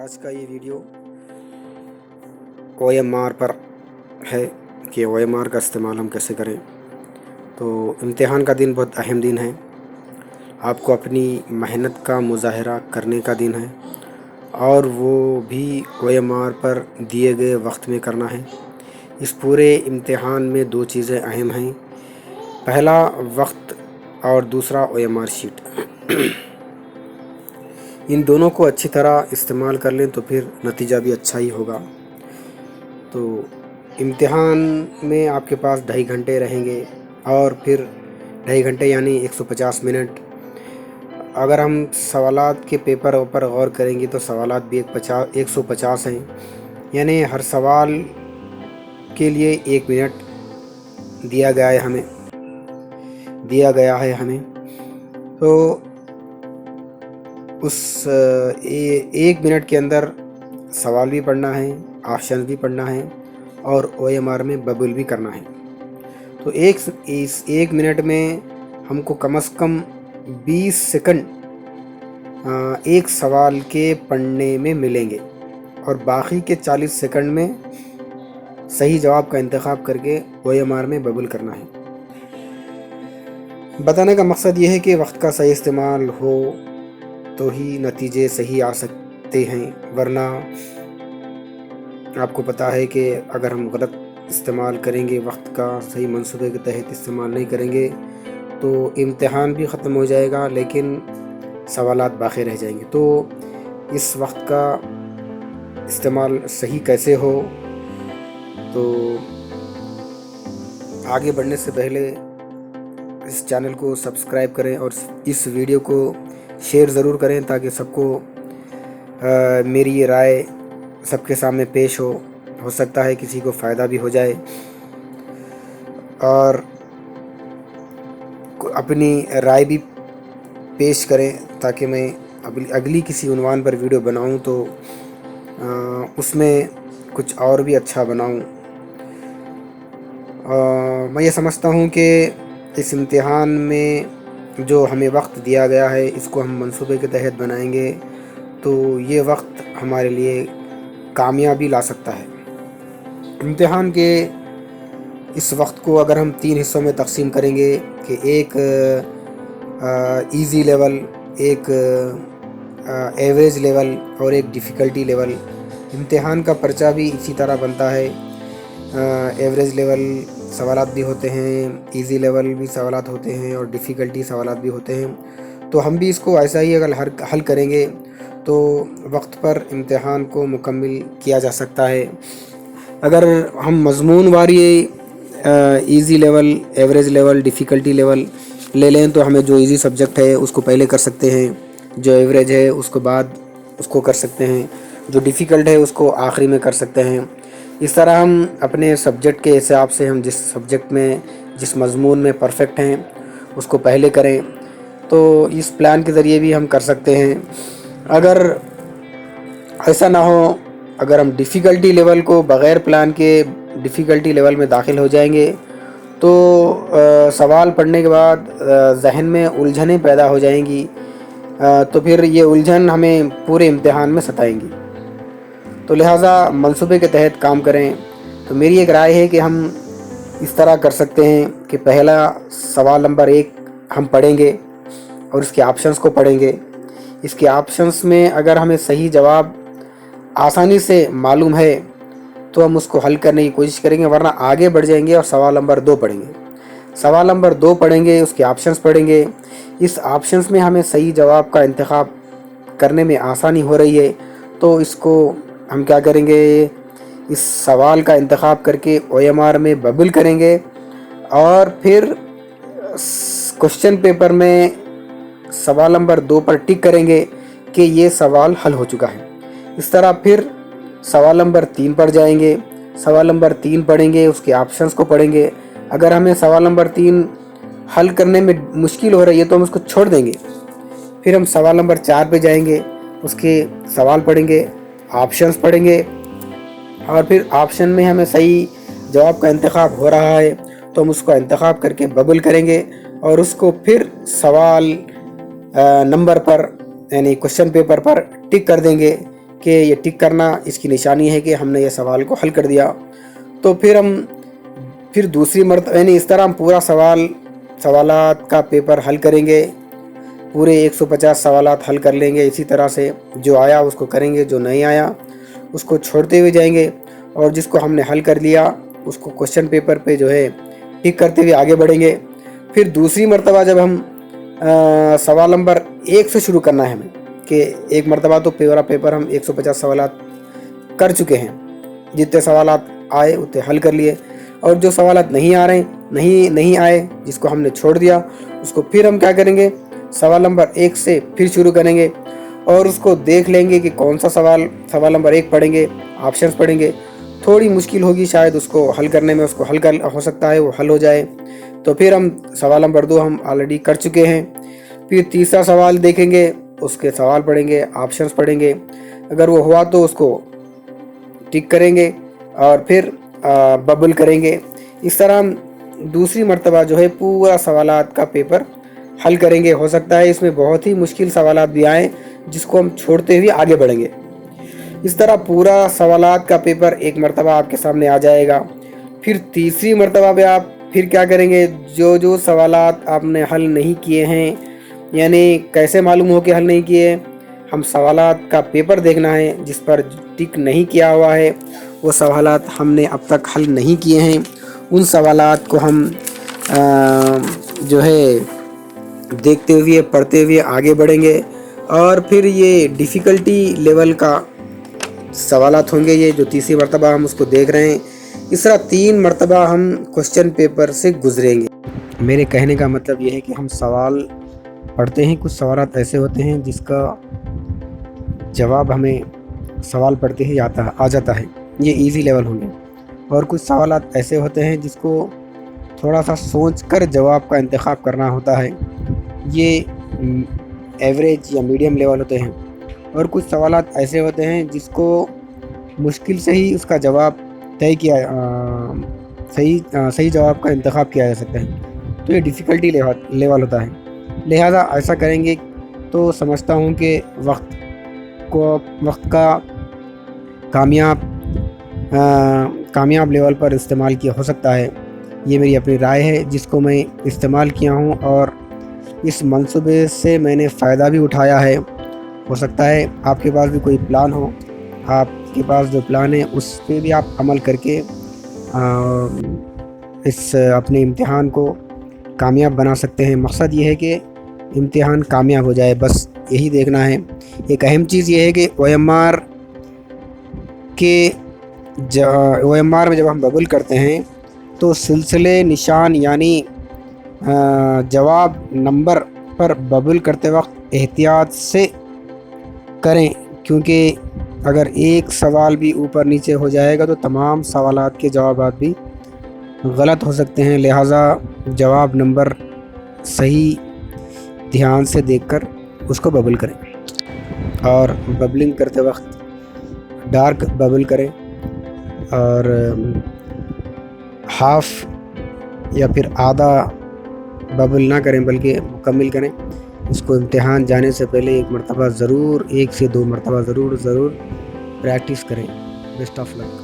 आज का ये वीडियो OMR पर है कि OMR का इस्तेमाल हम कैसे करें। तो इम्तिहान का दिन बहुत अहम दिन है, आपको अपनी मेहनत का मुज़ाहरा करने का दिन है और वो भी OMR पर दिए गए वक्त में करना है। इस पूरे इम्तिहान में दो चीज़ें अहम हैं, पहला वक्त और दूसरा OMR शीट। इन दोनों को अच्छी तरह इस्तेमाल कर लें तो फिर नतीजा भी अच्छा ही होगा। तो इम्तिहान में आपके पास 2.5 घंटे रहेंगे और फिर 2.5 घंटे यानी 150 मिनट। अगर हम सवालात के पेपर पर गौर करेंगे तो सवालात भी 150 हैं, यानी हर सवाल के लिए 1 मिनट दिया गया है हमें। तो उस 1 मिनट के अंदर सवाल भी पढ़ना है, ऑप्शन भी पढ़ना है और OMR में बबल भी करना है। तो इस 1 मिनट में हमको कम से कम 20 सेकंड एक सवाल के पढ़ने में मिलेंगे और बाकी के 40 सेकंड में सही जवाब का इंतखाब करके OMR में बबल करना है। बताने का मकसद ये है कि वक्त का सही इस्तेमाल हो तो ही नतीजे सही आ सकते हैं, वरना आपको पता है कि अगर हम गलत इस्तेमाल करेंगे, वक्त का सही मंसूबे के तहत इस्तेमाल नहीं करेंगे तो इम्तिहान भी ख़त्म हो जाएगा लेकिन सवालात बाकी रह जाएंगे। तो इस वक्त का इस्तेमाल सही कैसे हो, तो आगे बढ़ने से पहले इस चैनल को सब्सक्राइब करें और इस वीडियो को शेयर ज़रूर करें ताकि सबको मेरी ये राय सबके सामने पेश हो सकता है किसी को फ़ायदा भी हो जाए और अपनी राय भी पेश करें ताकि मैं अगली किसी उन्वान पर वीडियो बनाऊं तो उसमें कुछ और भी अच्छा बनाऊं। मैं ये समझता हूं कि इस इम्तिहान में जो हमें वक्त दिया गया है इसको हम मंसूबे के तहत बनाएंगे तो ये वक्त हमारे लिए कामयाबी ला सकता है। इम्तिहान के इस वक्त को अगर हम 3 हिस्सों में तकसीम करेंगे कि एक इजी लेवल, एक एवरेज लेवल और एक डिफ़िकल्टी लेवल। इम्तिहान का पर्चा भी इसी तरह बनता है, एवरेज लेवल सवालात भी होते हैं, इजी लेवल भी सवालात होते हैं और डिफ़िकल्टी सवालात भी होते हैं। तो हम भी इसको ऐसा ही अगर हल करेंगे तो वक्त पर इम्तिहान को मुकम्मल किया जा सकता है। अगर हम मज़मून वारी easy level, average level, difficulty level ले लें तो हमें जो इजी सब्जेक्ट है उसको पहले कर सकते हैं, जो एवरेज है उसको बाद उसको कर सकते हैं, जो डिफ़िकल्ट है उसको आखिरी में कर सकते हैं। इस तरह हम अपने सब्जेक्ट के हिसाब से हम जिस सब्जेक्ट में जिस मज़मून में परफेक्ट हैं उसको पहले करें, तो इस प्लान के ज़रिए भी हम कर सकते हैं। अगर ऐसा ना हो, अगर हम डिफ़िकल्टी लेवल को बग़ैर प्लान के डिफ़िकल्टी लेवल में दाखिल हो जाएंगे तो सवाल पढ़ने के बाद जहन में उलझनें पैदा हो जाएंगी, तो फिर ये उलझन हमें पूरे इम्तिहान में सताएंगी। तो लिहाजा मंसूबे के तहत काम करें। तो मेरी एक राय है कि हम इस तरह कर सकते हैं कि पहला सवाल नंबर 1 हम पढ़ेंगे और इसके ऑप्शंस को पढ़ेंगे। इसके ऑप्शंस में अगर हमें सही जवाब आसानी से मालूम है तो हम उसको हल करने की कोशिश करेंगे, वरना आगे बढ़ जाएंगे और सवाल नंबर 2 पढ़ेंगे। सवाल नंबर 2 पढ़ेंगे, उसके ऑप्शंस पढ़ेंगे। इस ऑप्शंस में हमें सही जवाब का इंतखाब करने में आसानी हो रही है तो इसको हम क्या करेंगे, इस सवाल का इंतखाब करके OMR में बबल करेंगे और फिर क्वेश्चन पेपर में सवाल नंबर 2 पर टिक करेंगे कि ये सवाल हल हो चुका है। इस तरह फिर सवाल नंबर 3 पर जाएंगे, सवाल नंबर 3 पढ़ेंगे, उसके ऑप्शंस को पढ़ेंगे। अगर हमें सवाल नंबर 3 हल करने में मुश्किल हो रही है तो हम उसको छोड़ देंगे। फिर हम सवाल नंबर 4 पे जाएंगे, उसके सवाल पढ़ेंगे, ऑप्शंस पढ़ेंगे और फिर ऑप्शन में हमें सही जवाब का इंतखाब हो रहा है तो हम उसको इंतखाब करके बबल करेंगे और उसको फिर सवाल नंबर पर यानी क्वेश्चन पेपर पर टिक कर देंगे कि ये टिक करना इसकी निशानी है कि हमने ये सवाल को हल कर दिया। तो फिर दूसरी मर्तबा यानी इस तरह हम पूरा सवालात का पेपर हल करेंगे, पूरे 150 सवालात हल कर लेंगे। इसी तरह से जो आया उसको करेंगे, जो नहीं आया उसको छोड़ते हुए जाएंगे, और जिसको हमने हल कर लिया उसको क्वेश्चन पेपर पे जो है टिक करते हुए आगे बढ़ेंगे। फिर दूसरी मर्तबा जब हम सवाल नंबर 1 से शुरू करना है हमें, कि एक मर्तबा तो पूरा पेपर हम 150 सवालात कर चुके हैं, जितने सवालात आए उतने हल कर लिए, और जो सवालात नहीं आ रहे नहीं आए जिसको हमने छोड़ दिया उसको फिर हम क्या करेंगे, सवाल नंबर 1 से फिर शुरू करेंगे और उसको देख लेंगे कि कौन सा सवाल नंबर 1 पढ़ेंगे, ऑप्शंस पढ़ेंगे। थोड़ी मुश्किल होगी शायद उसको हल करने में, उसको हल हो सकता है वो हल हो जाए। तो फिर हम सवाल नंबर 2 हम ऑलरेडी कर चुके हैं। फिर तीसरा सवाल देखेंगे, उसके सवाल पढ़ेंगे, ऑप्शंस पढ़ेंगे, अगर वो हुआ तो उसको टिक करेंगे और फिर बबल करेंगे। इस तरह हम दूसरी मर्तबा जो है पूरा सवालात का पेपर हल करेंगे। हो सकता है इसमें बहुत ही मुश्किल सवालात भी आए जिसको हम छोड़ते हुए आगे बढ़ेंगे। इस तरह पूरा सवालात का पेपर एक मर्तबा आपके सामने आ जाएगा। फिर तीसरी मर्तबा पे आप फिर क्या करेंगे, जो सवालात आपने हल नहीं किए हैं, यानी कैसे मालूम हो कि हल नहीं किए, हम सवालात का पेपर देखना है जिस पर टिक नहीं किया हुआ है, वो सवालात हमने अब तक हल नहीं किए हैं, उन सवालात को हम जो है देखते हुए पढ़ते हुए आगे बढ़ेंगे। और फिर ये डिफ़िकल्टी लेवल का सवालात होंगे, ये जो तीसरी मर्तबा हम उसको देख रहे हैं। इस तरह 3 मर्तबा हम क्वेश्चन पेपर से गुजरेंगे। मेरे कहने का मतलब ये है कि हम सवाल पढ़ते हैं, कुछ सवालात ऐसे होते हैं जिसका जवाब हमें सवाल पढ़ते ही आ जाता है, ये इजी लेवल होंगे। और कुछ सवालात ऐसे होते हैं जिसको थोड़ा सा सोच कर जवाब का इंतखाब करना होता है, ये एवरेज या मीडियम लेवल होते हैं। और कुछ सवालात ऐसे होते हैं जिसको मुश्किल से ही उसका जवाब तय किया सही जवाब का इंतखाब किया जा सकता है, तो ये डिफ़िकल्टी लेवल होता है। लिहाजा ऐसा करेंगे तो समझता हूँ कि वक्त का कामयाब लेवल पर इस्तेमाल किया हो सकता है। ये मेरी अपनी राय है जिसको मैं इस्तेमाल किया हूँ और इस मंसूबे से मैंने फ़ायदा भी उठाया है। हो सकता है आपके पास भी कोई प्लान हो, आपके पास जो प्लान है उस पे भी आप अमल करके इस अपने इम्तिहान को कामयाब बना सकते हैं। मकसद ये है कि इम्तिहान कामयाब हो जाए, बस यही देखना है। एक अहम चीज़ ये है कि OMR में जब हम बबल करते हैं तो सिलसिले निशान यानी जवाब नंबर पर बबल करते वक्त एहतियात से करें, क्योंकि अगर एक सवाल भी ऊपर नीचे हो जाएगा तो तमाम सवालात के जवाबात भी गलत हो सकते हैं। लिहाजा जवाब नंबर सही ध्यान से देखकर उसको बबल करें, और बबलिंग करते वक्त डार्क बबल करें और हाफ या फिर आधा बबल ना करें बल्कि मुकम्मल करें। इसको इम्तिहान जाने से पहले एक से 2 मरतबा ज़रूर प्रैक्टिस करें। Best of luck.